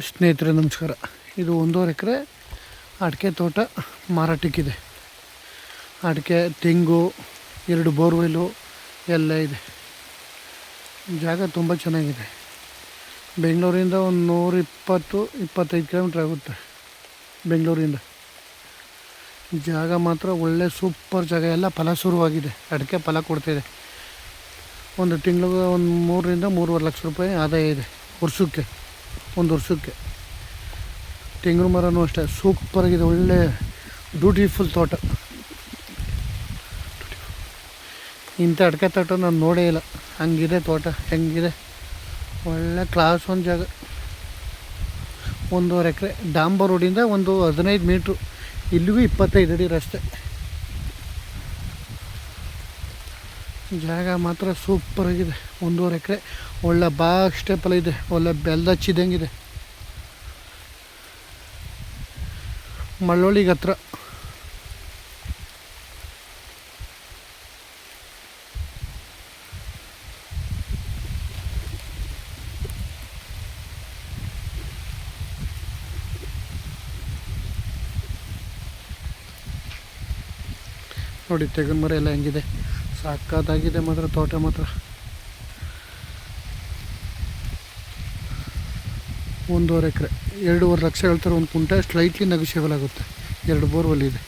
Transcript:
ಸ್ನೇಹಿತರೆ ನಮಸ್ಕಾರ. ಇದು 1.5 ಎಕರೆ ಅಡಿಕೆ ತೋಟ ಮಾರಾಟಕ್ಕಿದೆ. ಅಡಿಕೆ, ತೆಂಗು, 2 ಬೋರ್ವೆಲ್ಲು ಎಲ್ಲ ಇದೆ. ಜಾಗ ತುಂಬ ಚೆನ್ನಾಗಿದೆ. ಬೆಂಗಳೂರಿಂದ ಒಂದು 120-125 ಕಿಲೋಮೀಟ್ರ್ ಆಗುತ್ತೆ ಬೆಂಗಳೂರಿಂದ. ಜಾಗ ಮಾತ್ರ ಒಳ್ಳೆ ಸೂಪರ್ ಜಾಗ. ಎಲ್ಲ ಫಲ ಶುರುವಾಗಿದೆ. ಅಡಿಕೆ ಫಲ ಕೊಡ್ತಾಯಿದೆ. ಒಂದು ತಿಂಗಳಿಗೆ ಒಂದು 3-3.5 ಲಕ್ಷ ರೂಪಾಯಿ ಆದಾಯ ಇದೆ ವರ್ಷಕ್ಕೆ. ಒಂದು ವರ್ಷಕ್ಕೆ. ತೆಂಗಿನ ಮರನೂ ಅಷ್ಟೇ ಸೂಪರಾಗಿದೆ. ಒಳ್ಳೆ ಬ್ಯೂಟಿಫುಲ್ ತೋಟ. ಇಂಥ ಅಡಿಕೆ ತೋಟ ನಾನು ನೋಡೇ ಇಲ್ಲ. ಹಂಗಿದೆ ತೋಟ. ಹೆಂಗಿದೆ ಒಳ್ಳೆ ಕ್ಲಾಸ್ ಒಂದು ಜಾಗ. 1.5 ಎಕರೆ ಡಾಂಬರ್ ರೋಡಿಂದ ಒಂದು 15 ಮೀಟ್ರು. ಇಲ್ಲಿಗೂ 25 ಅಡಿ ರಸ್ತೆ. ಜಾಗ ಮಾತ್ರ ಸೂಪರಾಗಿದೆ. 1.5 ಎಕರೆ ಒಳ್ಳೆ ಬಾಕ್ಸ್ ಟೈಪಲ್ಲ ಇದೆ. ಒಳ್ಳೆ ಬೆಲ್ದ ಹಚ್ಚಿದಂಗಿದೆ. ಮಳ್ಳೊಳ್ಳಿಗೆ ಹತ್ರ. ನೋಡಿ ತೆಂಗಿನ ಮರ ಎಲ್ಲ ಹೆಂಗಿದೆ. ಸಾಕಾದಾಗಿದೆ ಮಾತ್ರ ತೋಟ ಮಾತ್ರ. 1.5 ಎಕರೆ 2.5 ಲಕ್ಷ ಹೇಳ್ತಾರೆ. ಒಂದು ಕುಂಟೆ ಸ್ಲೈಟ್ಲಿ ನೆಗೋಷಿಯಬಲ್ ಆಗುತ್ತೆ. 2 ಬೋರ್ವೆಲ್ ಇದೆ.